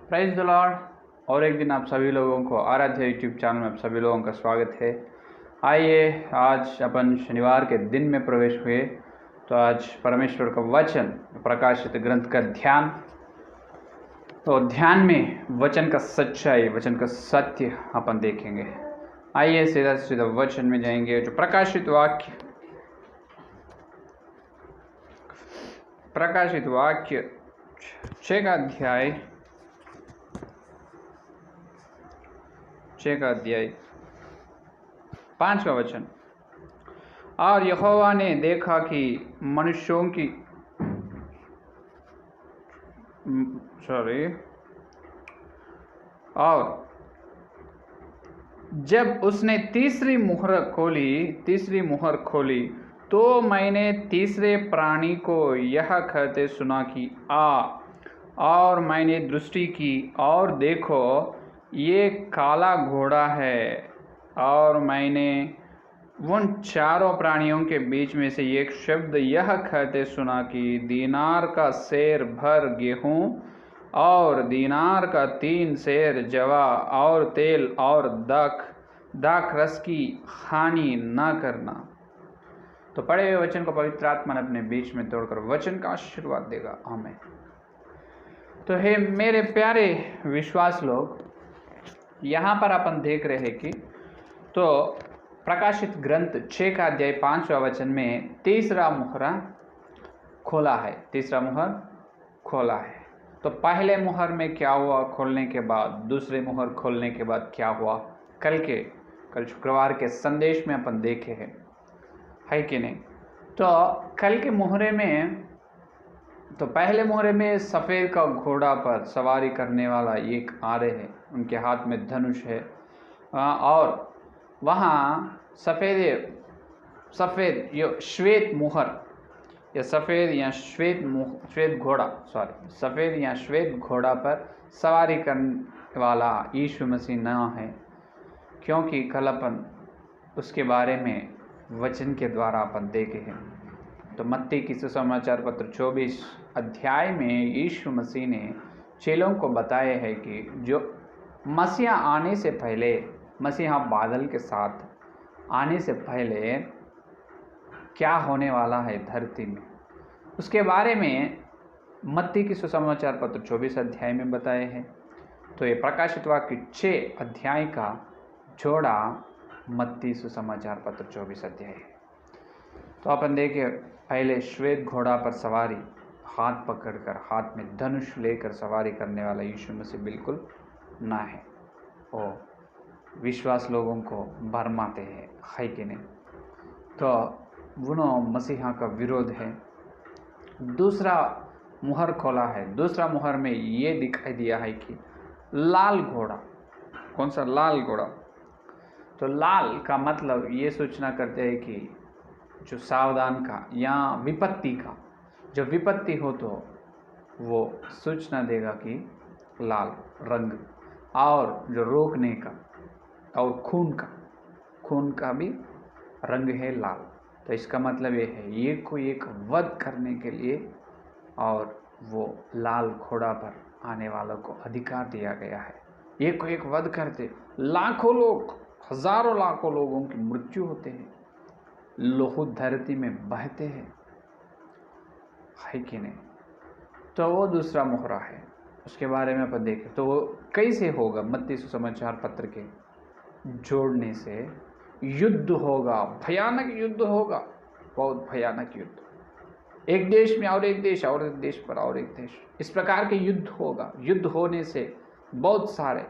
Prize the Lord. और एक दिन आप सभी लोगों को आराध्य यूट्यूब चैनल में आप सभी लोगों का स्वागत है। आइए आज अपन शनिवार के दिन में प्रवेश हुए तो आज परमेश्वर का वचन प्रकाशित ग्रंथ का ध्यान, तो ध्यान में वचन का सच्चाई, वचन का सत्य अपन देखेंगे। आइए सीधा सीधा वचन में जाएंगे। जो प्रकाशित वाक्य 6 का अध्याय 5 का वचन। और यहोवा ने देखा कि मनुष्यों की और जब उसने तीसरी मुहर खोली तो मैंने तीसरे प्राणी को यह कहते सुना कि आ। और मैंने दृष्टि की और देखो ये काला घोड़ा है। और मैंने उन चारों प्राणियों के बीच में से एक शब्द यह कहते सुना कि दीनार का सेर भर गेहूं और दीनार का 3 सेर जवा और तेल और दाख रस की हानि न करना। तो पढ़े हुए वचन को पवित्र आत्मा ने अपने बीच में तोड़कर वचन का आशीर्वाद देगा। आमीन। तो हे मेरे प्यारे विश्वास लोग, यहाँ पर अपन देख रहे हैं कि तो प्रकाशित ग्रंथ 6 का अध्याय 5वां वचन में तीसरा मुहर खोला है। तो पहले मुहर में क्या हुआ खोलने के बाद, दूसरे मुहर खोलने के बाद क्या हुआ, कल शुक्रवार के संदेश में अपन देखे हैं, है कि नहीं। तो कल के मुहरे में, तो पहले मुहरे में सफ़ेद का घोड़ा पर सवारी करने वाला एक आ रहे हैं, उनके हाथ में धनुष है। और वहाँ सफ़ेद श्वेत मुहर या सफ़ेद या श्वेत घोड़ा पर सवारी करने वाला यीशु मसीह न है, क्योंकि कल अपन उसके बारे में वचन के द्वारा अपन देखे हैं। तो मत्ती की सुसमाचार पत्र 24 अध्याय में यीशु मसीह ने चेलों को बताया है कि जो मसीहा आने से पहले, मसीहा बादल के साथ आने से पहले क्या होने वाला है धरती में, उसके बारे में मत्ती की सुसमाचार पत्र 24 अध्याय में बताए हैं। तो ये प्रकाशित वाक्य 6 अध्याय का जोड़ा मत्ती सुसमाचार पत्र 24 अध्याय है। तो अपन देखें, पहले श्वेत घोड़ा पर सवारी, हाथ पकड़कर, हाथ में धनुष लेकर सवारी करने वाला यीशु मसीह बिल्कुल ना है। वो विश्वास लोगों को भरमाते हैं, है कि नहीं। तो वो मसीहा का विरोध है। दूसरा मुहर खोला है। दूसरा मुहर में ये दिखाई दिया है कि लाल घोड़ा। कौन सा लाल घोड़ा? तो लाल का मतलब ये सूचना करते हैं कि जो सावधान का या विपत्ति का, जो विपत्ति हो तो वो सूचना देगा कि लाल रंग, और जो रोकने का और खून का भी रंग है लाल। तो इसका मतलब ये है ये को एक वध करने के लिए, और वो लाल घोड़ा पर आने वालों को अधिकार दिया गया है। एक को एक वध करते लाखों लोग, हजारों लाखों लोगों की मृत्यु होते हैं, लोहू धरती में बहते हैं, है कि नहीं। तो वो दूसरा मुहरा है, उसके बारे में अपन देखें तो वो कैसे होगा। मत्ती सुसमाचार पत्र के जोड़ने से युद्ध होगा, भयानक युद्ध होगा, बहुत भयानक युद्ध। एक देश में और एक देश, और एक देश पर और एक देश, इस प्रकार के युद्ध होगा। युद्ध होने से बहुत सारे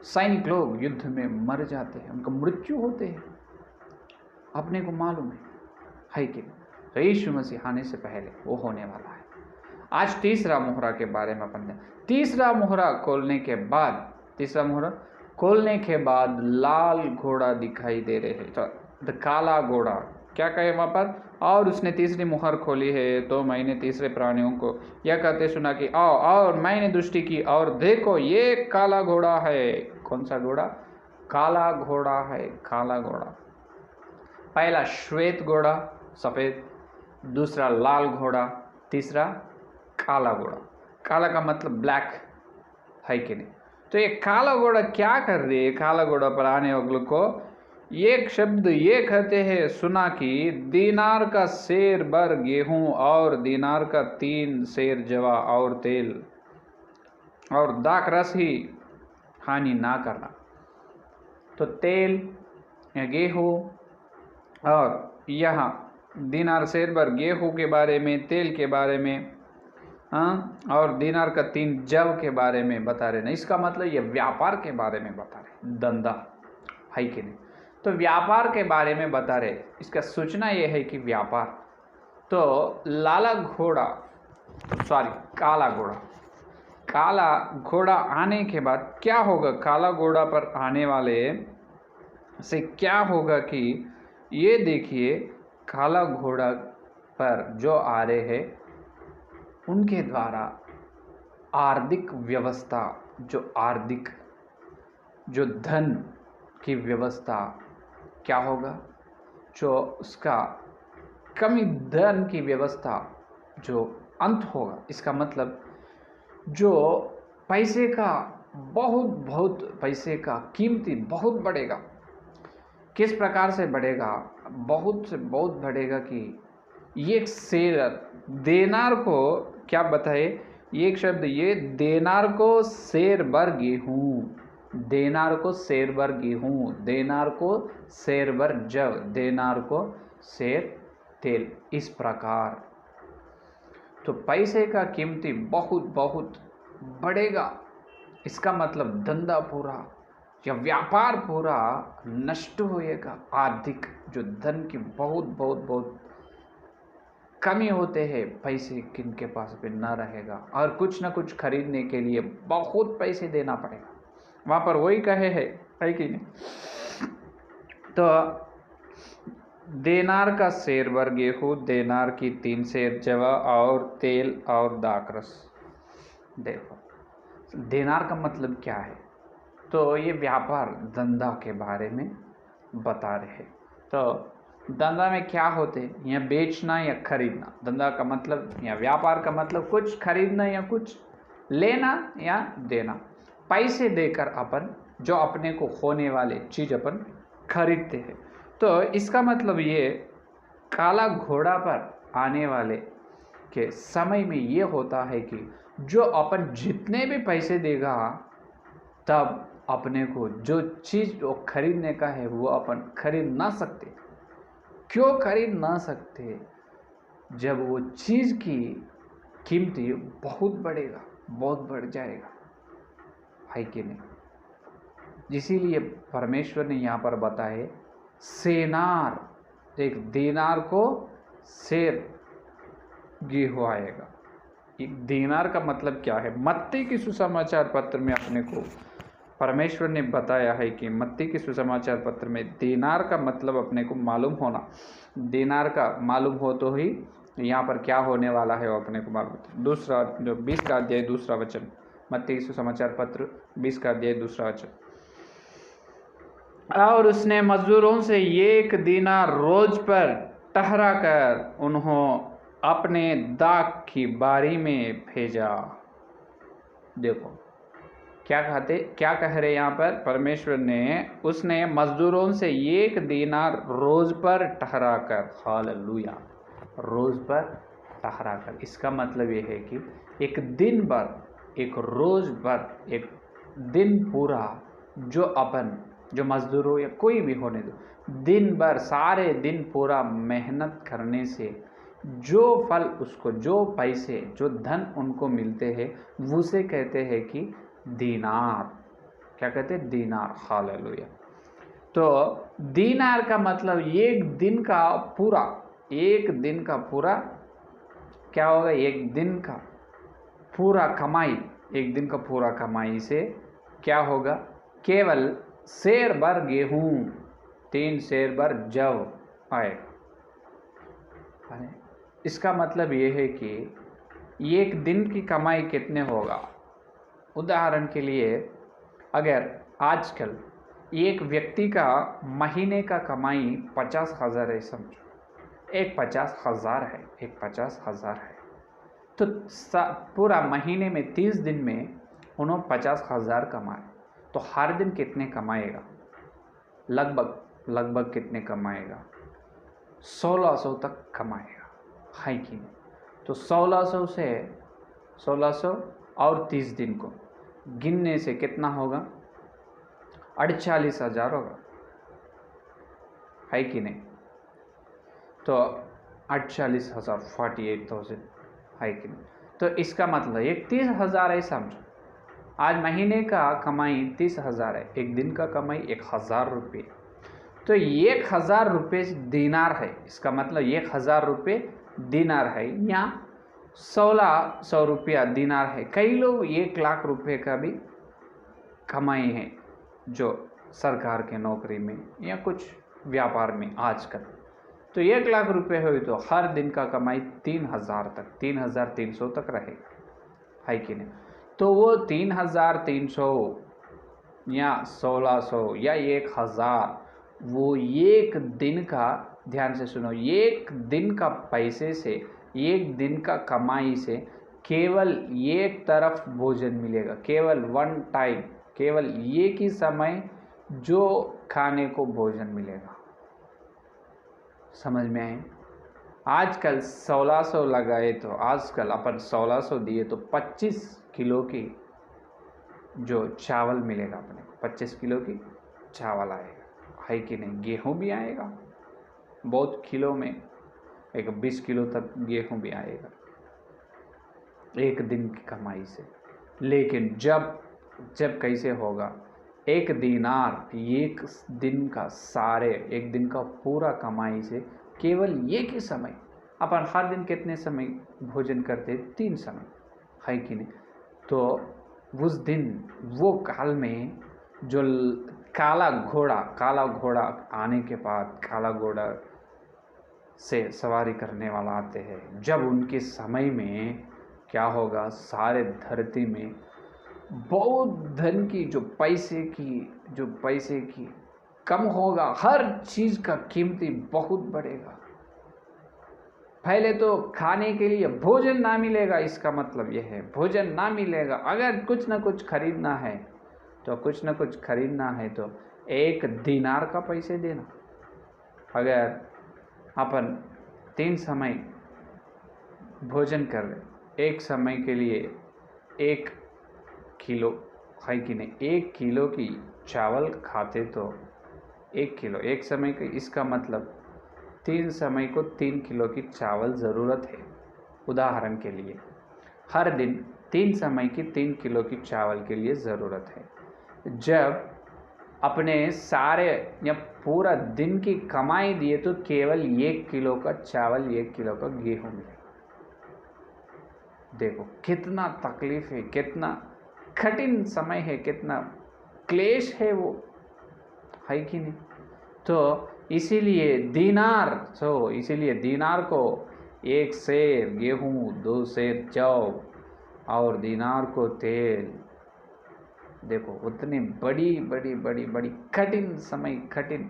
सैनिक लोग युद्ध में मर जाते हैं, उनका मृत्यु होते हैं, अपने को मालूम है कि तो यीशु मसीह आने से पहले वो होने वाला है। आज तीसरा मुहरा के बारे में अपन तीसरा मुहरा खोलने के बाद लाल घोड़ा दिखाई दे रहे हैं। तो काला घोड़ा क्या कहे वहाँ पर? और उसने तीसरी मुहर खोली है तो मैंने तीसरे प्राणियों को यह कहते सुना कि आओ। और मैंने दृष्टि की और देखो ये काला घोड़ा है। कौन सा घोड़ा? काला घोड़ा है। काला घोड़ा, पहला श्वेत घोड़ा सफ़ेद, दूसरा लाल घोड़ा, तीसरा काला घोड़ा। काला का मतलब ब्लैक, है कि नहीं। तो ये काला घोड़ा क्या कर रही है, काला घोड़ा पर आने वालों को एक शब्द ये कहते हैं सुना कि दीनार का सेर भर गेहूं और दीनार का 3 सेर जवा और तेल और दाखरस ही हानि ना करना। तो तेल या गेहूं और यहाँ दीनार सेर भर गेहूं के बारे में, तेल के बारे में, हाँ, और दीनार का 3 जव के बारे में बता रहे ना। इसका मतलब ये व्यापार के बारे में बता रहे, धंधा है कि नहीं। तो व्यापार के बारे में बता रहे, इसका सूचना ये है कि व्यापार। तो लाला घोड़ा सॉरी काला घोड़ा आने के बाद क्या होगा, काला घोड़ा पर आने वाले से क्या होगा कि ये देखिए काला घोड़ा पर जो आ रहे हैं उनके द्वारा आर्थिक व्यवस्था, जो धन की व्यवस्था क्या होगा, जो उसका कमी धन की व्यवस्था जो अंत होगा। इसका मतलब जो पैसे का बहुत पैसे का कीमती बहुत बढ़ेगा। किस प्रकार से बढ़ेगा, बहुत से बहुत बढ़ेगा कि ये सेर देनार को क्या बताए, एक शब्द ये देनार को सेर भर गेहूं, देनार को सेर भर गेहूं, देनार को सेर भर जव, देनार को सेर तेल। इस प्रकार तो पैसे का कीमती बहुत बहुत बढ़ेगा। इसका मतलब धंधा पूरा या व्यापार पूरा नष्ट होएगा। आर्थिक जो धन की बहुत बहुत बहुत कमी होते हैं, पैसे किनके पास भी ना रहेगा और कुछ ना कुछ खरीदने के लिए बहुत पैसे देना पड़ेगा। वहाँ पर वही कहे है कि नहीं। तो देनार का सेर भर गेहूँ, देनार की 3 सेर जवा और तेल और दाखरस। देखो देनार का मतलब क्या है, तो ये व्यापार धंधा के बारे में बता रहे हैं। तो धंधा में क्या होते हैं, या बेचना या खरीदना। धंधा का मतलब या व्यापार का मतलब कुछ खरीदना या कुछ लेना या देना। पैसे देकर अपन जो अपने को होने वाले चीज़ अपन खरीदते हैं। तो इसका मतलब ये काला घोड़ा पर आने वाले के समय में ये होता है कि जो अपन जितने भी पैसे देगा तब अपने को जो चीज़ जो खरीदने का है वो अपन खरीद ना सकते। क्यों खरीद ना सकते, जब वो चीज़ की कीमती बहुत बढ़ेगा, बहुत बढ़ जाएगा, है कि नहीं। इसीलिए परमेश्वर ने यहाँ पर बताए सेनार, एक दीनार को सेर गेहूं आएगा। एक दीनार का मतलब क्या है, मत्ती की सुसमाचार पत्र में अपने को परमेश्वर ने बताया है कि मत्ती के सुसमाचार पत्र में दीनार का मतलब अपने को मालूम होना। दीनार का मालूम हो तो ही यहाँ पर क्या होने वाला है वो अपने को मालूम। दूसरा जो 20 का अध्याय दूसरा वचन, मत्ती के सुसमाचार पत्र 20 का अध्याय दूसरा वचन। और उसने मजदूरों से 1 दीनार रोज पर ठहरा कर उन्होंने अपने दाख की बारी में भेजा। देखो क्या कह रहे यहाँ पर परमेश्वर ने, उसने मजदूरों से 1 दीनार रोज पर ठहरा कर, हालेलुया, रोज पर ठहरा कर। इसका मतलब ये है कि एक दिन भर, एक रोज भर, एक दिन पूरा जो मजदूर हो या कोई भी होने दो, दिन भर सारे दिन पूरा मेहनत करने से जो फल उसको, जो पैसे, जो धन उनको मिलते हैं उसे कहते हैं कि दीनार। क्या कहते हैं, दीनार, हालेलुया। तो दीनार का मतलब एक दिन का पूरा क्या होगा, एक दिन का पूरा कमाई, एक दिन का पूरा कमाई से क्या होगा, केवल सेर भर गेहूं, 3 सेर भर जव आएगा। इसका मतलब ये है कि एक दिन की कमाई कितने होगा। उदाहरण के लिए अगर आजकल एक व्यक्ति का महीने का कमाई 50,000 है, समझो, एक 50,000 है, एक 50,000 है, तो पूरा महीने में 30 दिन में उन्होंने 50,000 कमाए, तो हर दिन कितने कमाएगा? लगभग कितने कमाएगा? 1600 तक कमाएगा, है कि नहीं? तो 1600 से 1600 और 30 दिन को गिनने से कितना होगा? 48,000 होगा, है कि नहीं? तो 48,000 48,000 है कि नहीं? तो इसका मतलब ये 30,000 है, समझो। आज महीने का कमाई 30,000 है, एक दिन का कमाई 1,000 रुपये। तो 1,000 रुपये दीनार है, इसका मतलब 1,000 रुपये दीनार है, या 1600 रुपया दीनार है। कई लोग 1,00,000 रुपये का भी कमाई है, जो सरकार के नौकरी में या कुछ व्यापार में आजकल। तो 1,00,000 रुपये हुई तो हर दिन का कमाई 3,000 तक, 3,300 तक रहेगा, है कि नहीं? तो वो 3,300 या 1600 या 1,000, वो एक दिन का, ध्यान से सुनो, एक दिन का पैसे से, एक दिन का कमाई से केवल एक तरफ भोजन मिलेगा, केवल वन टाइम, केवल एक ही समय जो खाने को भोजन मिलेगा। समझ में आए? आजकल 1600 लगाए तो आजकल अपन 1600 दिए तो 25 किलो की जो चावल मिलेगा अपने को, 25 किलो की चावल आएगा, है कि नहीं? गेहूँ भी आएगा बहुत किलो में, एक 20 किलो तक गेहूँ भी आएगा एक दिन की कमाई से। लेकिन जब कैसे होगा? एक दीनार एक दिन का सारे, एक दिन का पूरा कमाई से केवल एक ही समय, अपन हर दिन कितने समय भोजन करते? 3 समय, है कि नहीं? तो उस दिन वो काल में जो काला घोड़ा आने के बाद, काला घोड़ा से सवारी करने वाला आते हैं, जब उनके समय में क्या होगा? सारे धरती में बहुत धन की, जो पैसे की कम होगा, हर चीज़ का कीमती बहुत बढ़ेगा। पहले तो खाने के लिए भोजन ना मिलेगा, इसका मतलब यह है भोजन ना मिलेगा। अगर कुछ ना कुछ खरीदना है तो 1 दीनार का पैसे देना। अगर अपन 3 समय भोजन कर रहे, एक समय के लिए 1 किलो, है कि नहीं? 1 किलो की चावल खाते तो 1 किलो, एक समय के, इसका मतलब 3 समय को 3 किलो की चावल ज़रूरत है। उदाहरण के लिए हर दिन 3 समय की 3 किलो की चावल के लिए ज़रूरत है। जब अपने सारे या पूरा दिन की कमाई दिए तो केवल 1 किलो का चावल, 1 किलो का गेहूँ मिलेगा। देखो कितना तकलीफ है, कितना कठिन समय है, कितना क्लेश है वो, है कि नहीं? तो इसीलिए दीनार को 1 सेर गेहूँ, 2 सेर जौ और दीनार को तेल। देखो उतनी बड़ी कठिन समय, कठिन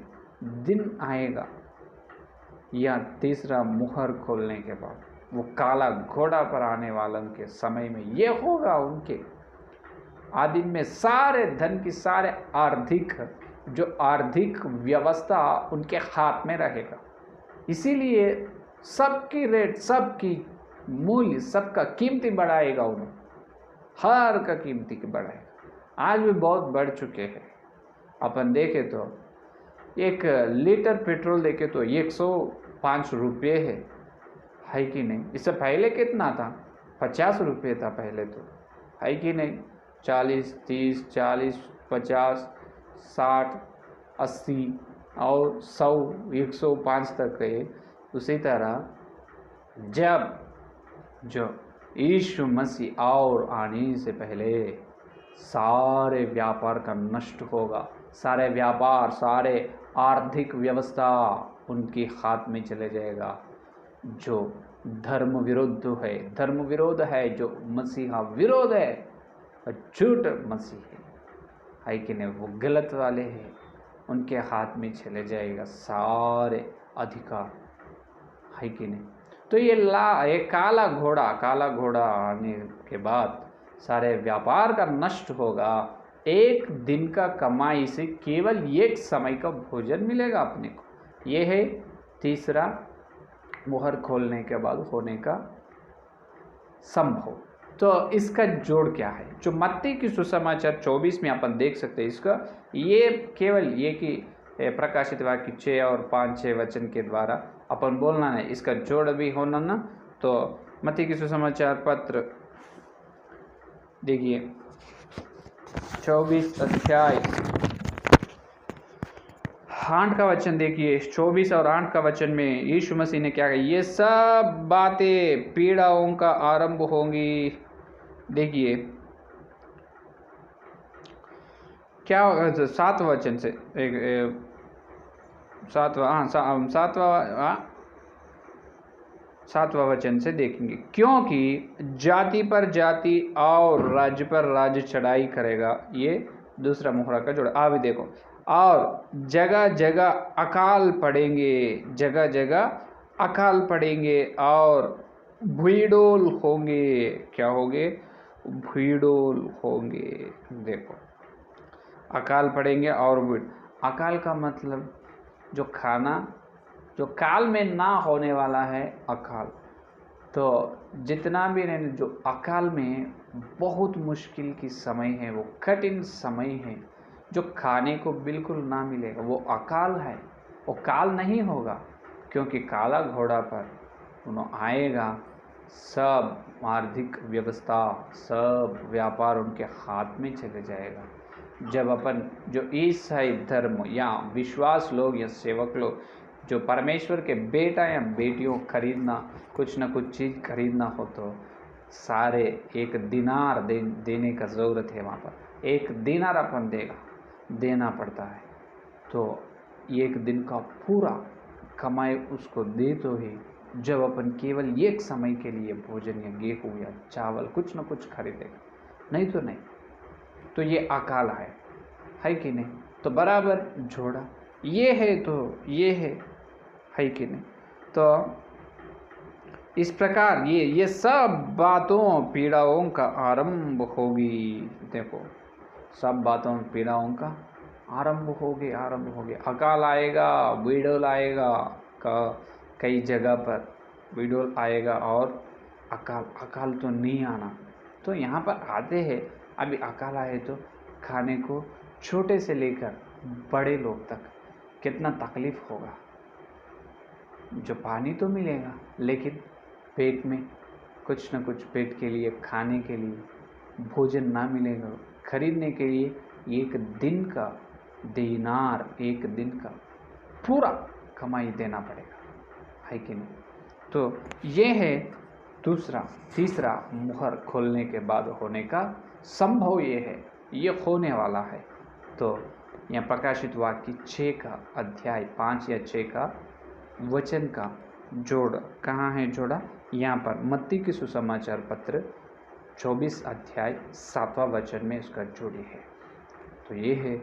दिन आएगा, या तीसरा मुहर खोलने के बाद वो काला घोड़ा पर आने वालों के समय में ये होगा। उनके आदिम में सारे धन की, सारे आर्थिक व्यवस्था उनके हाथ में रहेगा। इसीलिए सबकी रेट, सबकी मूल्य, सबका कीमती बढ़ाएगा, उन्हें हर का कीमती बढ़ाएगा। आज भी बहुत बढ़ चुके हैं। अपन देखे तो 1 लीटर पेट्रोल देखे तो 105 रुपये है कि नहीं? इससे पहले कितना था? 50 रुपये था पहले तो, है कि नहीं? 40, 30, 40, 50, 60, 80 और 100, 105 तक गए। उसी तरह जब जो यीशु मसीह और आने से पहले सारे व्यापार का नष्ट होगा, सारे व्यापार, सारे आर्थिक व्यवस्था उनके हाथ में चले जाएगा। जो धर्म विरोध है, जो मसीहा विरोध है, झूठ मसीह है कि नहीं? वो गलत वाले हैं, उनके हाथ में चले जाएगा सारे अधिकार, है कि नहीं? तो ये काला घोड़ा आने के बाद सारे व्यापार का नष्ट होगा। एक दिन का कमाई से केवल एक समय का भोजन मिलेगा अपने को। ये है तीसरा मुहर खोलने के बाद होने का संभव। तो इसका जोड़ क्या है? जो मत्ती की सुसमाचार 24 में अपन देख सकते हैं इसका, ये केवल ये कि प्रकाशित वाक्य 6 और 5-6 वचन के द्वारा अपन बोलना नहीं, इसका जोड़ भी होना ना। तो मत्ती की सुसमाचार पत्र देखिए 24 अध्याय 8 का वचन देखिए। 24 और 8 का वचन में यीशु मसीह ने क्या कहा? ये सब बातें पीड़ाओं का आरंभ होंगी। देखिए क्या 7वां वचन से सातवां वचन से देखेंगे। क्योंकि जाति पर जाति और राज्य पर राज्य चढ़ाई करेगा। ये दूसरा मुहरा का जोड़। आ भी देखो, और जगह जगह अकाल पड़ेंगे, जगह जगह अकाल पड़ेंगे और भूडोल होंगे। क्या होंगे? भूडोल होंगे। देखो, अकाल पड़ेंगे और अकाल का मतलब जो खाना जो काल में ना होने वाला है अकाल। तो जितना भी नहीं, जो अकाल में बहुत मुश्किल की समय है, वो कठिन समय है, जो खाने को बिल्कुल ना मिलेगा, वो अकाल है। वो काल नहीं होगा, क्योंकि काला घोड़ा पर उन्होंने आएगा। सब आर्थिक व्यवस्था, सब व्यापार उनके हाथ में चले जाएगा। जब अपन जो ईसाई धर्म या विश्वास लोग या सेवक लोग जो परमेश्वर के बेटा या बेटियों खरीदना, कुछ ना कुछ चीज़ खरीदना हो, तो सारे एक दिनार देने का ज़रूरत है। वहाँ पर एक दिनार अपन देना पड़ता है। तो एक दिन का पूरा कमाई उसको दे तो ही, जब अपन केवल एक समय के लिए भोजन या गेहूँ या चावल कुछ ना कुछ खरीदेगा, नहीं तो नहीं। तो ये अकाल है कि नहीं? तो बराबर जोड़ा ये है, तो ये है कि नहीं? तो इस प्रकार ये सब बातों पीड़ाओं का आरंभ होगी। देखो, सब बातों पीड़ाओं का आरंभ होगी। अकाल आएगा, विडोल आएगा, कई जगह पर विडोल आएगा और अकाल तो नहीं आना। तो यहाँ पर आते हैं, अभी अकाल आए तो खाने को छोटे से लेकर बड़े लोग तक कितना तकलीफ होगा। जो पानी तो मिलेगा, लेकिन पेट में कुछ न कुछ, पेट के लिए, खाने के लिए भोजन ना मिलेगा। खरीदने के लिए एक दिन का दीनार, एक दिन का पूरा कमाई देना पड़ेगा, है कि नहीं? तो ये है तीसरा मुहर खोलने के बाद होने का संभव। ये है, ये होने वाला है। तो यहाँ प्रकाशित वाक्य 6 का अध्याय 5 या 6 का वचन का जोड़ कहाँ है जोड़ा? यहाँ पर मत्ती की सुसमाचार पत्र 24 अध्याय 7वां वचन में इसका जोड़ी है। तो ये है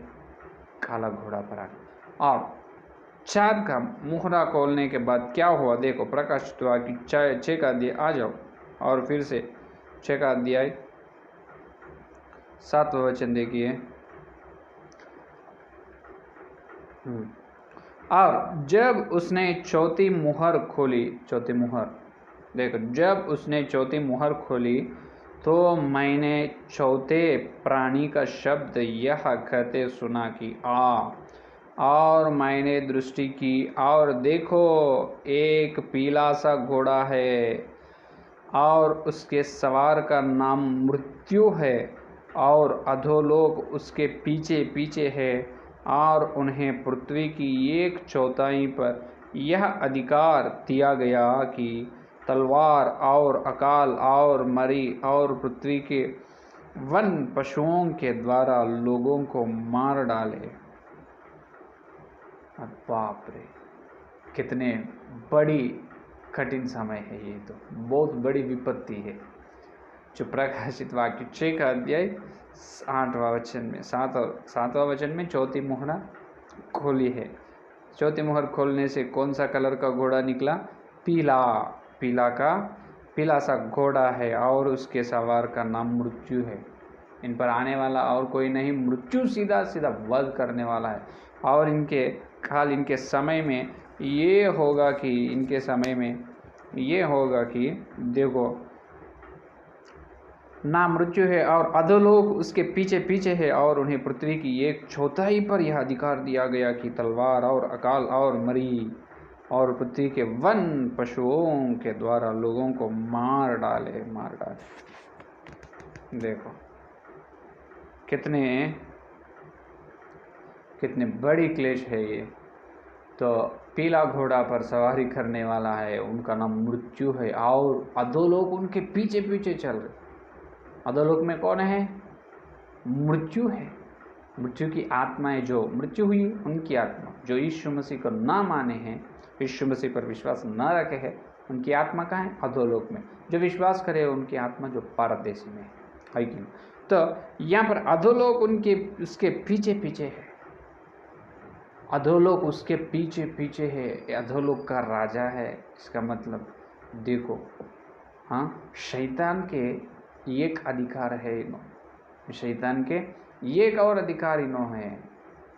काला घोड़ा पर आना। और 4 का मुहरा खोलने के बाद क्या हुआ? देखो, प्रकाशित वाक्य 6 का अध्याय, आ जाओ और फिर से 6 का अध्याय 7वां वचन देखिए। और जब उसने चौथी मुहर खोली, देखो, जब उसने चौथी मुहर खोली तो मैंने चौथे प्राणी का शब्द यह कहते सुना कि आ। और मैंने दृष्टि की और देखो, एक पीला सा घोड़ा है और उसके सवार का नाम मृत्यु है और अधोलोक उसके पीछे पीछे है। और उन्हें पृथ्वी की 1/4 पर यह अधिकार दिया गया कि तलवार और अकाल और मरी और पृथ्वी के वन पशुओं के द्वारा लोगों को मार डाले। बाप रे, कितने बड़ी कठिन समय है ये, तो बहुत बड़ी विपत्ति है। जो प्रकाशित वाक्य 6 का अध्याय 8वां वचन में 7वां वचन में चौथी मुहरा खोली है। चौथी मुहर खोलने से कौन सा कलर का घोड़ा निकला? पीला पीला सा घोड़ा है और उसके सवार का नाम मृत्यु है। इन पर आने वाला और कोई नहीं, मृत्यु सीधा सीधा वध करने वाला है। और इनके समय में ये होगा कि देखो, ना मृत्यु है और अधोलोक उसके पीछे पीछे है, और उन्हें पृथ्वी की 1/4 पर यह अधिकार दिया गया कि तलवार और अकाल और मरी और पृथ्वी के वन पशुओं के द्वारा लोगों को मार डाले। देखो कितने बड़ी क्लेश है ये। तो पीला घोड़ा पर सवारी करने वाला है, उनका नाम मृत्यु है, और अधोलोक उनके पीछे पीछे चल रहे। अधोलोक में कौन है? मृत्यु है। मृत्यु की आत्माएं, जो मृत्यु हुई उनकी आत्मा, जो यीशु मसीह को ना माने हैं, यीशु मसीह पर विश्वास न रखे हैं, उनकी आत्मा कहाँ है? अधोलोक में। जो विश्वास करे उनकी आत्मा जो परदेश में है कि नहीं? तो यहाँ पर अधोलोक उसके पीछे पीछे है। अधोलोक उसके पीछे पीछे है। अधोलोक का राजा है। इसका मतलब देखो, हाँ, शैतान के एक अधिकार है इन्हों, शैतान के एक और अधिकार इन्हों है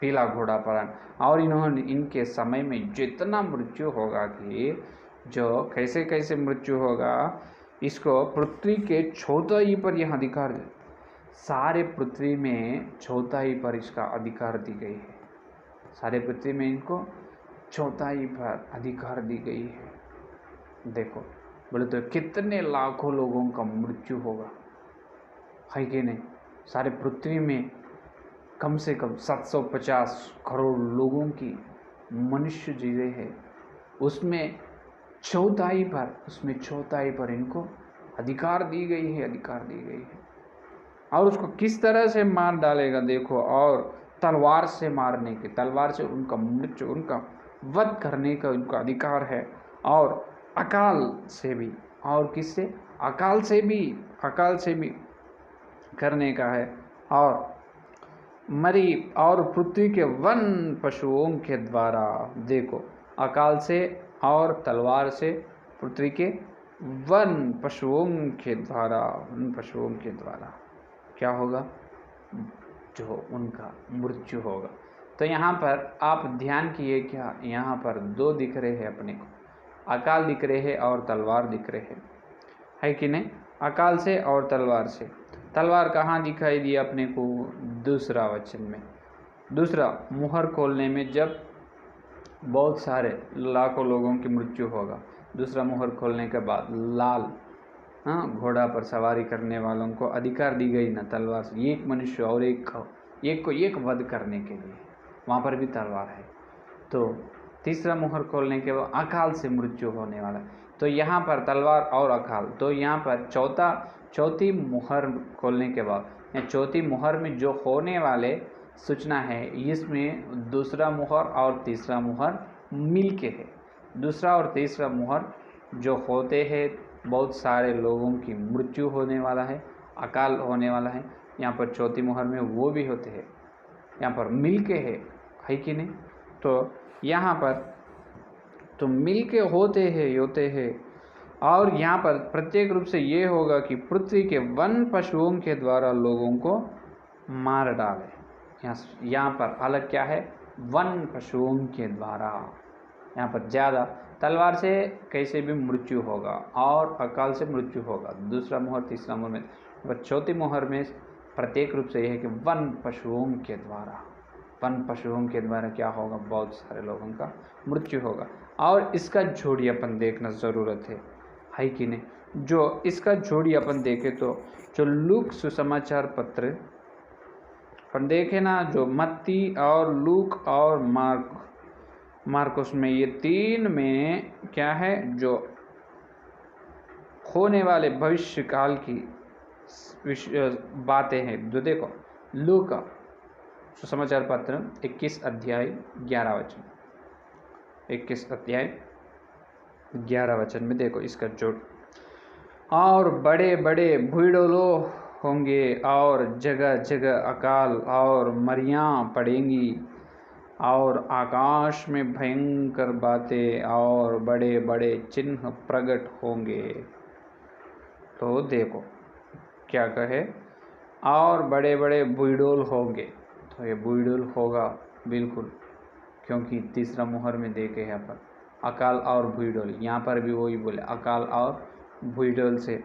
पीला घोड़ा पर। और इन्होंने इनके समय में जितना मृत्यु होगा कि जो कैसे कैसे मृत्यु होगा, इसको पृथ्वी के चौथाई पर यह अधिकार, सारे पृथ्वी में चौथाई पर इसका अधिकार दी गई है। सारे पृथ्वी में इनको चौथाई पर अधिकार दी गई है। देखो बोले तो कितने लाखों लोगों का मृत्यु होगा, है कि नहीं? सारे पृथ्वी में कम से कम 750 करोड़ लोगों की मनुष्य जीवे हैं, उसमें चौथाई पर इनको अधिकार दी गई है। और उसको किस तरह से मार डालेगा देखो, और तलवार से उनका मृत्यु, उनका वध करने का उनका अधिकार है, और अकाल से भी, और किससे? अकाल से भी करने का है, और मरी और पृथ्वी के वन पशुओं के द्वारा। देखो, अकाल से और तलवार से पृथ्वी के वन पशुओं के द्वारा क्या होगा? जो उनका मृत्यु होगा। तो यहाँ पर आप ध्यान किए, क्या यहाँ पर 2 दिख रहे हैं अपने को, अकाल दिख रहे हैं और तलवार दिख रहे हैं, है कि नहीं? अकाल से और तलवार से। तलवार कहाँ दिखाई दी अपने को? दूसरा वचन में, दूसरा मुहर खोलने में, जब बहुत सारे लाखों लोगों की मृत्यु होगा, दूसरा मुहर खोलने के बाद लाल, हाँ, घोड़ा पर सवारी करने वालों को अधिकार दी गई ना तलवार से, एक मनुष्य और एक को वध करने के लिए, वहाँ पर भी तलवार है। तो तीसरा मुहर खोलने के बाद अकाल से मृत्यु होने वाला है। तो यहाँ पर तलवार और अकाल। तो यहाँ पर चौथी मुहर खोलने के बाद, या चौथी मुहर में जो होने वाले सूचना है, इसमें दूसरा मुहर और तीसरा मुहर मिल के है। दूसरा और तीसरा मुहर जो होते हैं, बहुत सारे लोगों की मृत्यु होने वाला है, अकाल होने वाला है। यहाँ पर चौथी मुहर में वो भी होते हैं, यहाँ पर मिल के है कि नहीं? तो यहाँ पर तो मिल के होते हैं। और यहाँ पर प्रत्येक रूप से ये होगा कि पृथ्वी के वन पशुओं के द्वारा लोगों को मार डाले। यहाँ पर अलग क्या है? वन पशुओं के द्वारा। यहाँ पर ज़्यादा तलवार से कैसे भी मृत्यु होगा और अकाल से मृत्यु होगा, दूसरा मुहर तीसरा मुहर में। पर चौथी मुहर में प्रत्येक रूप से यह है कि वन पशुओं के द्वारा क्या होगा? बहुत सारे लोगों का मृत्यु होगा। और इसका जोड़ी अपन देखना ज़रूरत है कि नहीं? जो इसका जोड़ी अपन देखें तो जो लूक सुसमाचार पत्र अपन देखें ना, जो मत्ती और लूक और मार्कुस में, ये 3 में क्या है? जो होने वाले भविष्य काल की बातें हैं। जो देखो, लूक सुसमाचार पत्र 21 अध्याय 11 वचन, 21 अध्याय 11 वचन में देखो इसका जोड़। और बड़े बड़े भूडोलो होंगे और जगह जगह अकाल और मरियाँ पड़ेंगी और आकाश में भयंकर बातें और बड़े बड़े चिन्ह प्रकट होंगे। तो देखो क्या कहे, और बड़े बड़े बुईडोल होंगे। तो ये बुईडोल होगा बिल्कुल, क्योंकि तीसरा मुहर में देखे यहाँ पर अकाल और बुईडोल, यहाँ पर भी वही बोले अकाल और बुईडोल से।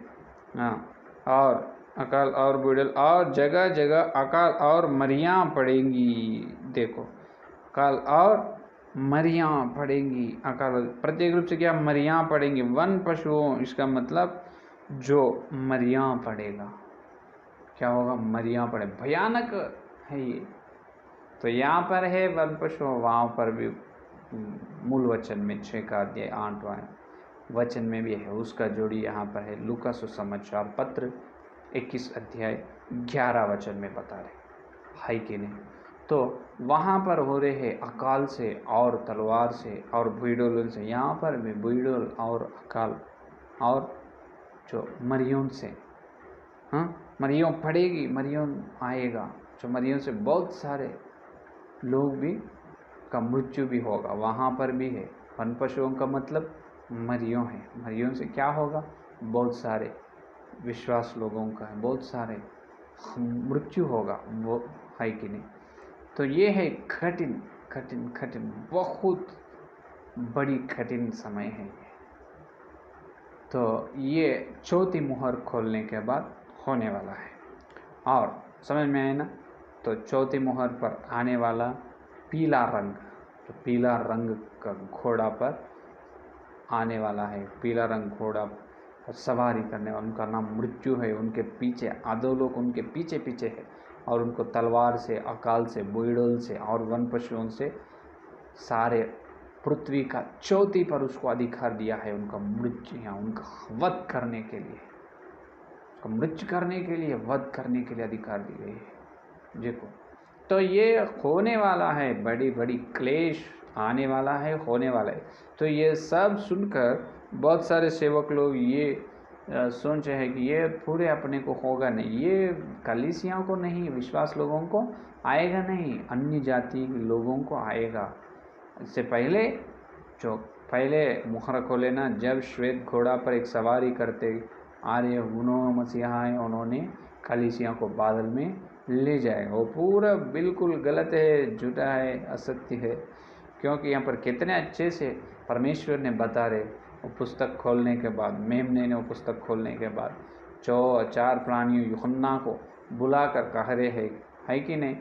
हाँ, और अकाल और बुईडोल, और जगह जगह अकाल और मरियाँ पड़ेंगी। देखो अकाल और मरियाँ पड़ेंगी, अकाल प्रत्येक रूप से क्या मरियाँ पड़ेंगी, वन पशुओं, इसका मतलब जो मरियाँ पड़ेगा, क्या होगा, मरियाँ पड़े, भयानक है ये। तो यहाँ पर है वन पशु, वहाँ पर भी मूल वचन में 6 का अध्याय 8वां वचन में भी है, उसका जोड़ी यहाँ पर है लूका सुसमाचार पत्र 21 अध्याय 11 वचन में बता रहे है कि नहीं। तो वहाँ पर हो रहे हैं अकाल से और तलवार से और बुईडोल से, यहाँ पर भी बुईडोल और अकाल और जो मरियों से, हाँ मरियों पड़ेगी, मरियों आएगा, जो मरियों से बहुत सारे लोग भी का मृत्यु भी होगा। वहाँ पर भी है वन पशुओं का मतलब मरियों है, मरियों से क्या होगा, बहुत सारे विश्वास लोगों का है, बहुत सारे मृत्यु होगा, वो है कि नहीं। तो ये है कठिन कठिन कठिन, बहुत बड़ी कठिन समय है ये। तो ये चौथी मुहर खोलने के बाद होने वाला है, और समझ में आए ना। तो चौथी मुहर पर आने वाला पीला रंग, तो पीला रंग का घोड़ा पर आने वाला है, पीला रंग घोड़ा पर सवारी करने वाला, उनका नाम मृत्यु है, उनके पीछे आधो लोग उनके पीछे पीछे है, और उनको तलवार से, अकाल से, बुईडोल से और वन पशुओं से सारे पृथ्वी का चौथी पर उसको अधिकार दिया है, उनका मृत्यु या उनका वध करने के लिए, उसको मृत्यु करने के लिए, वध करने के लिए अधिकार दी गई है। देखो तो ये होने वाला है, बड़ी बड़ी क्लेश आने वाला है, होने वाला है। तो ये सब सुनकर बहुत सारे सेवक लोग ये सोच रहे हैं कि ये पूरे अपने को होगा नहीं, ये कलीसियाओं को नहीं, विश्वास लोगों को आएगा नहीं, अन्य जाति लोगों को आएगा। इससे पहले जो पहले मुहर खोले ना, जब श्वेत घोड़ा पर एक सवारी करते आ रहे उन्होंने मसीहा है, उन्होंने कलीसिया को बादल में ले जाएगा। वो पूरा बिल्कुल गलत है, झूठा है, असत्य है, क्योंकि यहाँ पर कितने अच्छे से परमेश्वर ने बता रहे। वो पुस्तक खोलने के बाद, मेमने ने वो पुस्तक खोलने के बाद 4 प्राणियों यूहन्ना को बुलाकर कह रहे हैं, है कि नहीं।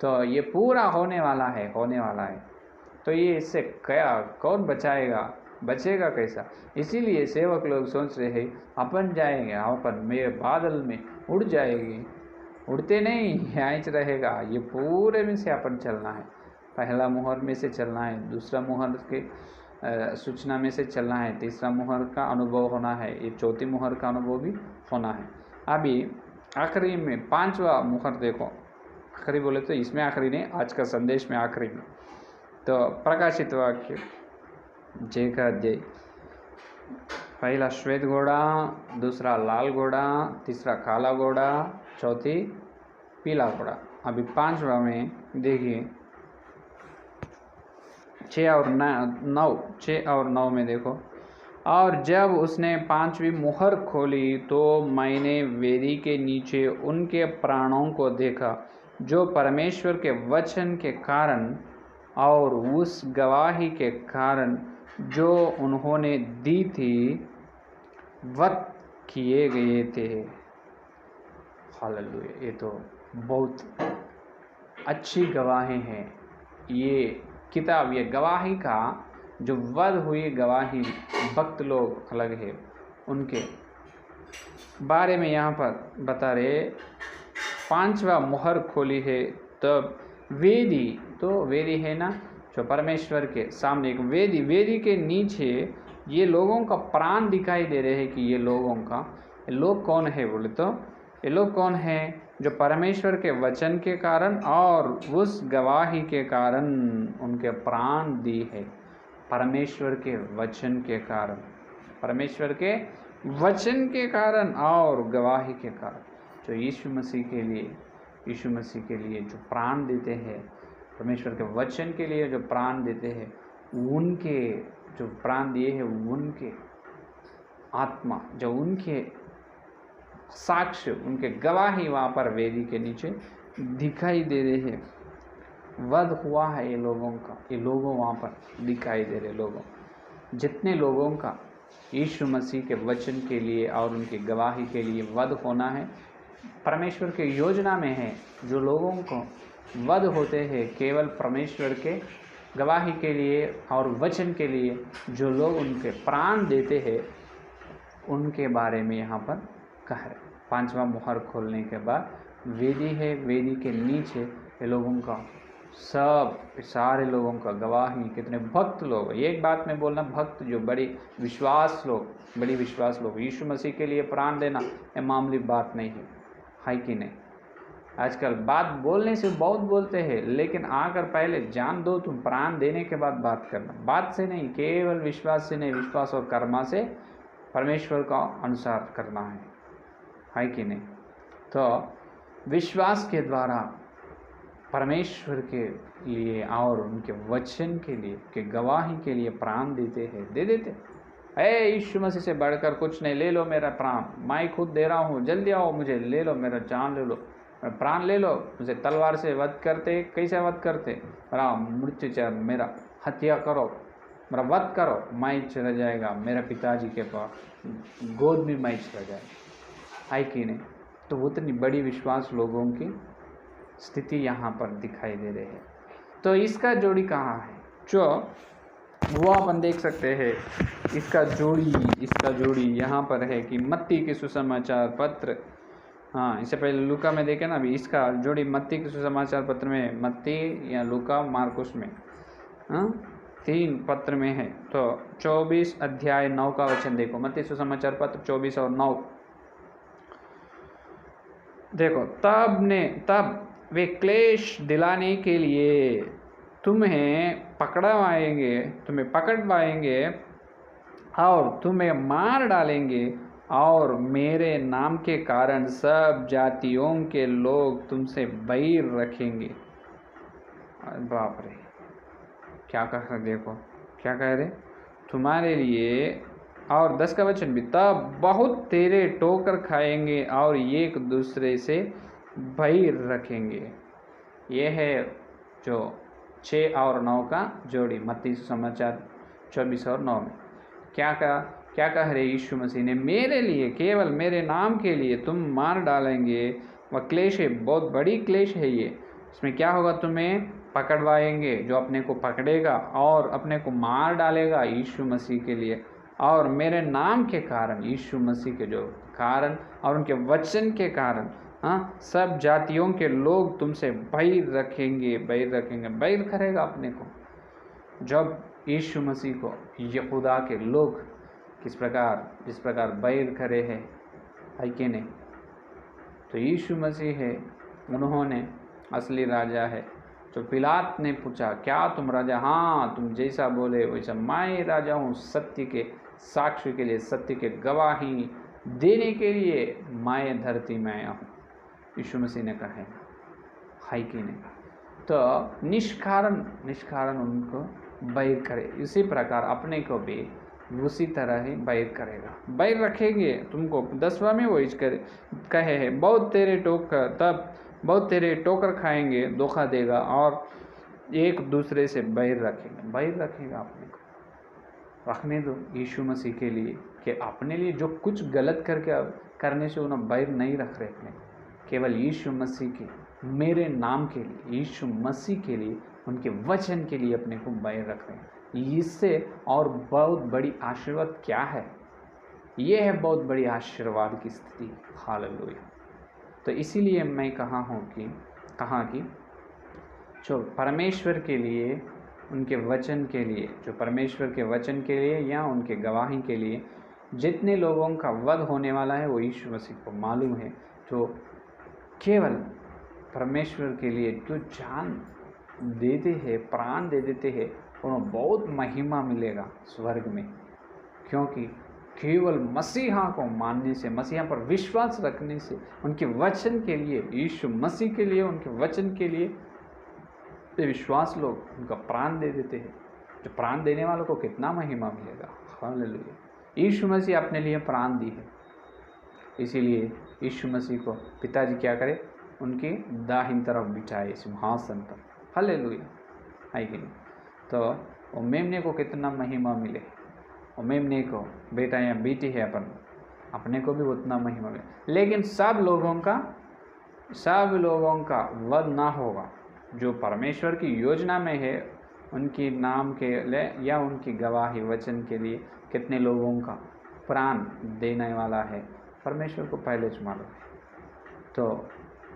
तो ये पूरा होने वाला है, होने वाला है। तो ये इससे क्या कौन बचाएगा, बचेगा कैसा। इसीलिए सेवक लोग सोच रहे हैं अपन जाएंगे, अपन मेरे बादल में उड़ जाएंगे, उड़ते नहीं, यहाँ रहेगा। ये पूरे में से अपन चलना है, पहला मुहर में से चलना है, दूसरा मुहर के सूचना में से चलना है, तीसरा मुहर का अनुभव होना है, ये चौथी मुहर का अनुभव भी होना है। अभी आखिरी में 5वां मुहर देखो, आखिरी बोले तो इसमें आखिरी नहीं, आज का संदेश में आखिरी में। तो प्रकाशित वाक्य 6 का अध्याय, पहला श्वेत घोड़ा, दूसरा लाल घोड़ा, तीसरा काला घोड़ा, चौथी पीला घोड़ा। अभी 5वां में देखिए 6 और 9 में देखो, और जब उसने 5वीं मुहर खोली तो मैंने वेदी के नीचे उनके प्राणों को देखा, जो परमेश्वर के वचन के कारण और उस गवाही के कारण जो उन्होंने दी थी वध किए गए थे। हालेलुया, ये तो बहुत अच्छी गवाही है। ये किताब, ये गवाही का जो वध हुई गवाही, भक्त लोग अलग है, उनके बारे में यहाँ पर बता रहे। 5वां मुहर खोली है तब वेदी, तो वेदी है ना जो परमेश्वर के सामने एक वेदी, वेदी के नीचे ये लोगों का प्राण दिखाई दे रहे हैं कि ये लोगों का, ये लोग कौन है बोले तो, ये लोग कौन है जो परमेश्वर के वचन के कारण और उस गवाही के कारण उनके प्राण दी है। परमेश्वर के वचन के कारण, परमेश्वर के वचन के कारण और गवाही के कारण, जो यीशु मसीह के लिए जो प्राण देते हैं, परमेश्वर के वचन के लिए जो प्राण देते हैं, उनके जो प्राण दिए हैं, उनके आत्मा जो उनके साक्ष्य, उनके गवाही वहाँ पर वेदी के नीचे दिखाई दे रहे हैं। वध हुआ है ये लोगों का, ये लोगों वहाँ पर दिखाई दे रहे लोगों, जितने लोगों का यीशु मसीह के वचन के लिए और उनकी गवाही के लिए वध होना है, परमेश्वर के योजना में है। जो लोगों को वध होते हैं केवल परमेश्वर के गवाही के लिए और वचन के लिए, जो लोग उनके प्राण देते हैं, उनके बारे में यहाँ पर कह रहे। 5वां मुहर खोलने के बाद वेदी है, वेदी के नीचे ये लोगों का सब सारे लोगों का गवाही, कितने भक्त लोग। एक बात में बोलना, भक्त जो बड़ी विश्वास लोग यीशु मसीह के लिए प्राण देना ये मामूली बात नहीं है कि नहीं। आजकल बात बोलने से बहुत बोलते हैं, लेकिन आकर पहले जान दो तुम प्राण देने के बाद बात करना। बात से नहीं, केवल विश्वास से नहीं, विश्वास और कर्मा से परमेश्वर का अनुसार करना है कि नहीं। तो विश्वास के द्वारा परमेश्वर के लिए और उनके वचन के लिए, के गवाही के लिए प्राण देते हैं, दे देते। यीशु मसीह से बढ़कर कुछ नहीं, ले लो मेरा प्राण, मैं खुद दे रहा हूँ, जल्दी आओ मुझे ले लो, मेरा जान ले लो, प्राण ले लो। मुझे तलवार से वध करते, कैसे वध करते, मेरा मृत्यु, मेरा हत्या करो, मेरा वध करो, मैं चला जाएगा मेरा पिताजी के पास, गोद में मैं चला जाएगा, है कि नहीं। तो उतनी बड़ी विश्वास लोगों की स्थिति यहाँ पर दिखाई दे रही है। तो इसका जोड़ी कहाँ है, जो वो अपन देख सकते हैं। इसका जोड़ी यहाँ पर है कि मत्ती के सुसमाचार पत्र, हाँ इससे पहले लूका में देखे ना, अभी इसका जोड़ी मत्ती के सुसमाचार पत्र में, मत्ती या लूका मार्कुस में, 3 पत्र में है। तो 24 अध्याय 9 का वचन देखो, मत्ती सुसमाचार पत्र 24 और 9 देखो। तब वे क्लेश दिलाने के लिए तुम्हें पकड़वाएंगे और तुम्हें मार डालेंगे, और मेरे नाम के कारण सब जातियों के लोग तुमसे बैर रखेंगे। बाप रे, क्या कह रहे, देखो क्या कह रहे, तुम्हारे लिए। और 10 का वचन भी, तब बहुत तेरे ठोकर खाएंगे और एक दूसरे से बैर रखेंगे। ये है जो 6 और 9 का जोड़ी, मत्ती सुसमाचार 24 और 9 में। क्या कह रहे यीशु मसीह ने, मेरे लिए, केवल मेरे नाम के लिए तुम मार डालेंगे। वह क्लेश है, बहुत बड़ी क्लेश है ये। इसमें क्या होगा, तुम्हें पकड़वाएंगे, जो अपने को पकड़ेगा और अपने को मार डालेगा यीशु मसीह के लिए, और मेरे नाम के कारण, यीशु मसीह के जो कारण और उनके वचन के कारण, सब जातियों के लोग तुमसे बैर रखेंगे। बैर करेगा अपने को। जब यीशु मसीह को यहूदा के लोग जिस प्रकार बैर करे है कि नहीं। तो यीशु मसीह है, उन्होंने असली राजा है। तो पिलात ने पूछा, क्या तुम राजा? हाँ, तुम जैसा बोले वैसा मैं राजा हूँ। सत्य के साक्ष्य के लिए, सत्य के गवाही देने के लिए मैं धरती में आया हूँ, यीशु मसीह ने कहा है कि नहीं। तो निष्कारण उनको बैर करे। इसी प्रकार अपने को भी उसी तरह ही बैर करेगा, बैर रखेंगे तुमको। 10वां में वो कहे है, बहुत तेरे ठोकर खाएंगे, धोखा देगा और एक दूसरे से बैर रखेगा अपने को। रखने दो यीशु मसीह के लिए, कि अपने लिए जो कुछ गलत करने से उन्हें बैर नहीं रख रहे अपने, केवल यीशु मसीह के, मेरे नाम के लिए, यीशु मसीह के लिए, उनके वचन के लिए अपने को बैर रख रहे हैं। इससे और बहुत बड़ी आशीर्वाद क्या है? ये है बहुत बड़ी आशीर्वाद की स्थिति। हालेलुया। तो इसीलिए मैं कहा कि जो परमेश्वर के लिए, उनके वचन के लिए, जो परमेश्वर के वचन के लिए या उनके गवाही के लिए जितने लोगों का वध होने वाला है, वो यीशु मसीह को मालूम है। जो केवल परमेश्वर के लिए जो जान देते हैं, प्राण दे देते हैं, उन्हें बहुत महिमा मिलेगा स्वर्ग में। क्योंकि केवल मसीहा को मानने से, मसीहा पर विश्वास रखने से, उनके वचन के लिए, यीशु मसीह के लिए, उनके वचन के लिए विश्वास लोग उनका प्राण दे देते हैं। जो प्राण देने वालों को कितना महिमा मिलेगा। हालेलुया। यीशु मसीह अपने लिए प्राण दी है। इसीलिए यीशु मसीह को पिताजी क्या करे, उनकी दाहिनी तरफ बिठाए सिंहासन पर। हालेलुया, है कि नहीं। तो वो मेमने को कितना महिमा मिले, वो मेमने को बेटा या बेटी है अपन, अपने को भी उतना महिमा मिले। लेकिन सब लोगों का वध ना होगा। जो परमेश्वर की योजना में है, उनकी नाम के लिए या उनकी गवाही वचन के लिए कितने लोगों का प्राण देने वाला है, परमेश्वर को पहले से मालूम है। तो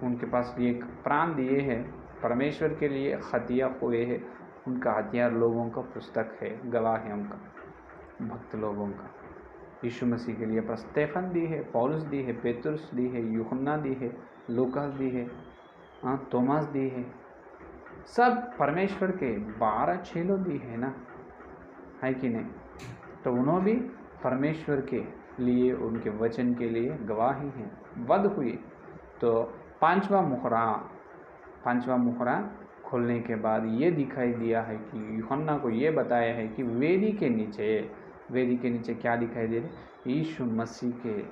उनके पास ये प्राण दिए हैं परमेश्वर के लिए, हत्या हुए है, उनका हथियार लोगों का पुस्तक है, गवाह है उनका, भक्त लोगों का। यीशु मसीह के लिए स्तेफन दी है, पौलुस दी है, पेतरुस दी है, यूहन्ना दी है, लूकास दी है, तोमास दी है, सब परमेश्वर के 12 चेलों दी है ना, है कि नहीं। तो उन्होंने भी परमेश्वर के लिए, उनके वचन के लिए गवाही हैं, वध हुए। तो पांचवा मुहरा खोलने के बाद ये दिखाई दिया है कि यूहन्ना को ये बताया है कि वेदी के नीचे क्या दिखाई दे रहे, यीशु मसीह के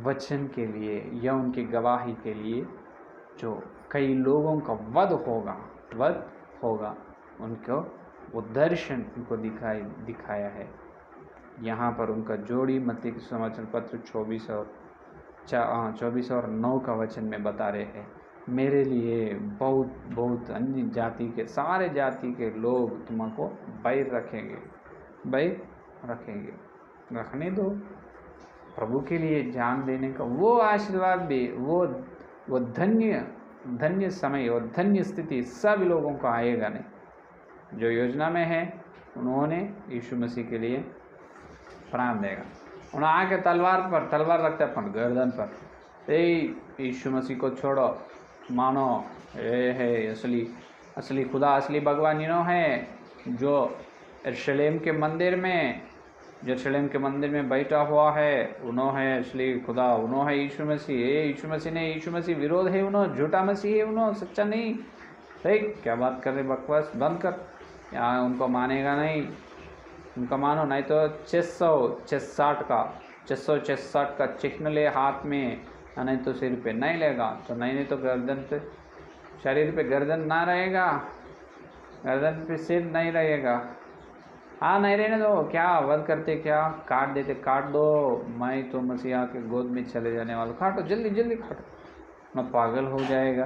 वचन के लिए या उनकी गवाही के लिए जो कई लोगों का वध होगा, उनको वो दर्शन उनको दिखाया है। यहाँ पर उनका जोड़ी मत्ती के समाचार पत्र 24 और 9 का वचन में बता रहे हैं, मेरे लिए बहुत अन्य जाति के, सारे जाति के लोग तुमको बैर रखेंगे। रखने दो। प्रभु के लिए जान देने का वो आशीर्वाद भी, वो धन्य समय और धन्य स्थिति सब लोगों को आएगा नहीं। जो योजना में है, उन्होंने यीशु मसीह के लिए प्राण देगा। उन्हें आके तलवार रखते अपन गर्दन पर, यीशु मसीह को छोड़ो, मानो ये है असली खुदा, असली भगवान इन्हों है जो यरूशलेम के मंदिर में बैठा हुआ है, उन्होंने है असली खुदा, उन्होंने है यीशु मसीह विरोध है, उन्होंने झूठा मसीह है, उन्होंने सच्चा नहीं। क्या बात कर रहे, बकवास बंद कर। यहाँ उनको मानेगा नहीं, उनका मानो, नहीं तो 666 का चिन्ह ले हाथ में, नहीं तो सिर पे नहीं लेगा, तो नहीं तो गर्दन पे, शरीर पे गर्दन ना रहेगा, गर्दन पे सिर नहीं रहेगा। हाँ, नहीं रहने दो, क्या वध करते, क्या काट देते, काट दो, मैं तो मसीहा के गोद में चले जाने वाला, काटो जल्दी काटो, ना पागल हो जाएगा,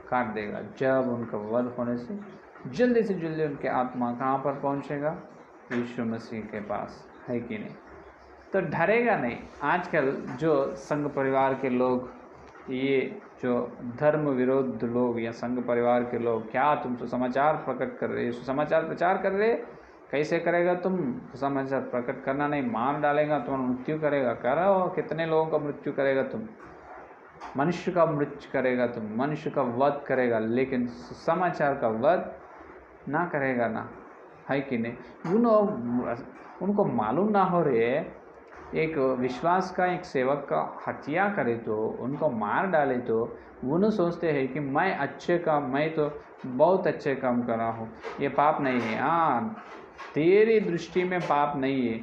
काट देगा। जब उनका वध होने से जल्दी से जल्दी उनके आत्मा कहाँ पर पहुँचेगा, यीशु मसीह के पास, है कि नहीं। तो डरेगा नहीं। आजकल जो संघ परिवार के लोग, ये जो धर्म विरोध लोग या संघ परिवार के लोग, क्या तुम सुसमाचार प्रकट कर रहे, सुसमाचार प्रचार कर रहे, कैसे करेगा तुम सुसमाचार प्रकट करना नहीं, मार डालेगा, तुम्हारा मृत्यु करेगा, करो, कितने लोगों का मृत्यु करेगा तुम, मनुष्य का मृत्यु करेगा तुम, मनुष्य का वध करेगा, लेकिन सुसमाचार का वध ना करेगा ना, है कि नहीं। उनको मालूम ना हो रहे, एक विश्वास का एक सेवक का हत्या करे तो, उनको मार डाले तो, उन्हें सोचते हैं कि मैं तो बहुत अच्छे काम कर रहा हूँ, ये पाप नहीं है। हाँ, तेरी दृष्टि में पाप नहीं है,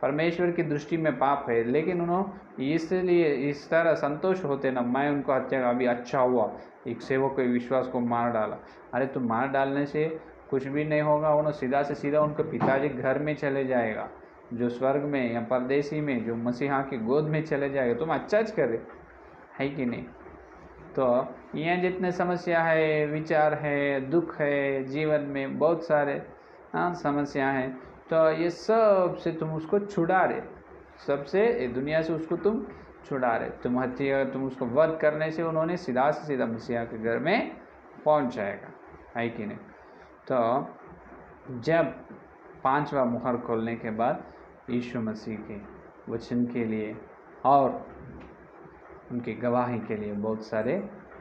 परमेश्वर की दृष्टि में पाप है, लेकिन उन्होंने इसलिए इस तरह संतोष होते ना, मैं उनको हत्या, अभी अच्छा हुआ एक सेवक को विश्वास को मार डाला। अरे तुम मार डालने से कुछ भी नहीं होगा, उन्होंने सीधा से सीधा उनके पिताजी घर में चले जाएगा, जो स्वर्ग में या परदेसी में, जो मसीहा की गोद में चले जाएगा। तुम अच्छा करे, है कि नहीं। तो यहाँ जितने समस्या है, विचार है, दुख है, जीवन में बहुत सारे समस्या हैं, तो ये सब से तुम उसको छुड़ा रहे, सबसे दुनिया से उसको तुम छुड़ा रहे। तुम उसको वध करने से उन्होंने सीधा से सीधा मसीहा के घर में पहुँच जाएगा, है कि नहीं। तो जब 5वां मुहर खोलने के बाद यीशु मसीह के वचन के लिए और उनकी गवाही के लिए बहुत सारे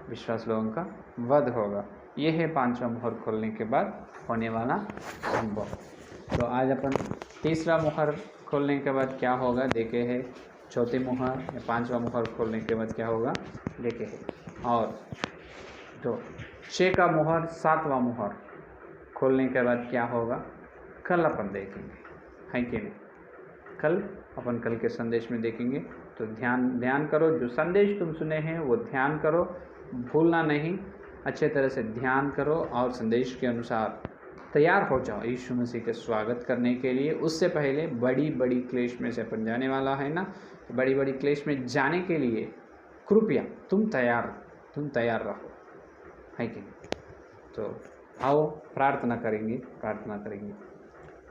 विश्वास लोगों का वध होगा। ये है 5वां मुहर खोलने के बाद होने वाला संभव। तो आज अपन 3रा मुहर खोलने के बाद क्या होगा देखे है, 4थी मुहर या 5वां मुहर खोलने के बाद क्या होगा देखे है, और तो 6 का मुहर 7वां मुहर खोलने के बाद क्या होगा कल अपन देखेंगे, है कि नहीं। कल अपन कल के संदेश में देखेंगे। तो ध्यान करो, जो संदेश तुम सुने हैं वो ध्यान करो, भूलना नहीं, अच्छे तरह से ध्यान करो और संदेश के अनुसार तैयार हो जाओ यीशु मसीह के स्वागत करने के लिए। उससे पहले बड़ी बड़ी क्लेश में से अपन जाने वाला है ना, तो बड़ी बड़ी क्लेश में जाने के लिए कृपया तुम तैयार रहो, है कि नहीं? तो आओ प्रार्थना करेंगे।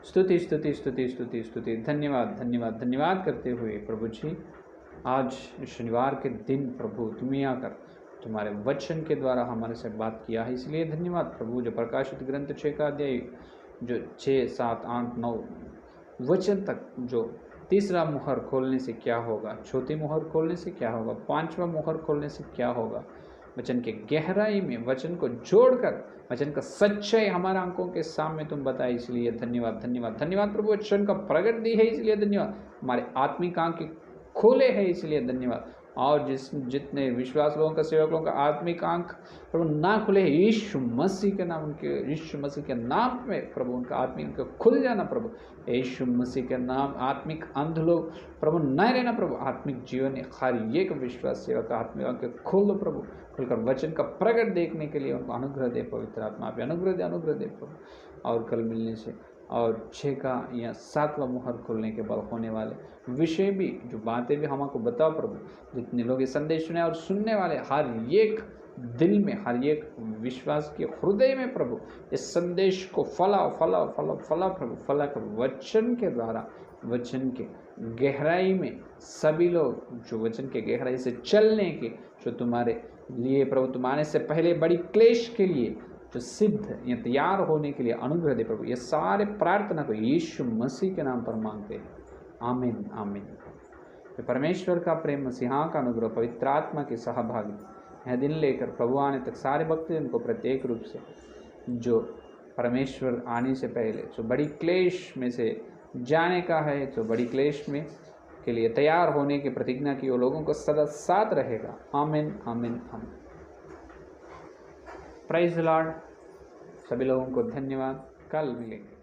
स्तुति स्तुति स्तुति स्तुति स्तुति, धन्यवाद धन्यवाद धन्यवाद करते हुए प्रभु जी, आज शनिवार के दिन प्रभु तुम्हें आकर तुम्हारे वचन के द्वारा हमारे से बात किया है, इसलिए धन्यवाद प्रभु। जो प्रकाशित ग्रंथ 6 का अध्याय जो 6, 7, 8, 9 वचन तक, जो तीसरा मुहर खोलने से क्या होगा, चौथी मुहर खोलने से क्या होगा, पांचवा मुहर खोलने से क्या होगा, वचन के गहराई में वचन को जोड़कर वचन का सच्चाई हमारे आंखों के सामने तुम बताए, इसलिए धन्यवाद धन्यवाद धन्यवाद प्रभु। वचन का प्रगट दी है इसलिए धन्यवाद, हमारे आत्मिक आंख खोले है इसलिए धन्यवाद। और जितने विश्वास लोगों का, सेवक लोगों का आत्मिक आंख प्रभु ना खुले है, यीशु मसीह के नाम, उनके यीशु मसीह के नाम में प्रभु उनका आत्मिक खुल जाना प्रभु, यीशु मसीह के नाम। आत्मिक अंध लोग प्रभु न रहना प्रभु, आत्मिक जीवन हर एक विश्वास सेवक का आत्मिक आंख खोल दो प्रभु, खुलकर वचन का प्रगट देखने के लिए उनको अनुग्रह दे पवित्र आत्मा पे, अनुग्रह दे प्रभु। और कल मिलने से और 6 का या 7वां मुहर खोलने के बाद होने वाले विषय भी, जो बातें भी हमको बताओ प्रभु। जितने लोग ये संदेश सुने और सुनने वाले, हर एक दिल में, हर एक विश्वास के हृदय में प्रभु इस संदेश को फला प्रभु, फला कर वचन के द्वारा, वचन के गहराई में सभी लोग जो वचन के गहराई से चलने के, जो तुम्हारे लिए प्रभु, तुम्हारे से पहले बड़ी क्लेश के लिए जो सिद्ध या तैयार होने के लिए अनुग्रह दे प्रभु। ये सारे प्रार्थना को यीशु मसीह के नाम पर मांगते हैं, आमीन आमीन। तो परमेश्वर का प्रेम, मसीहा का अनुग्रह, पवित्र आत्मा की सहभागी यह दिन लेकर प्रभु आने तक सारे भक्तजन को प्रत्येक रूप से, जो परमेश्वर आने से पहले जो बड़ी क्लेश में से जाने का है, जो बड़ी क्लेश में के लिए तैयार होने की प्रतिज्ञा की, वो लोगों को सदा साथ रहेगा, आमीन आमीन आमीन। Praise the lord. सभी लोगों को धन्यवाद, कल मिलेंगे।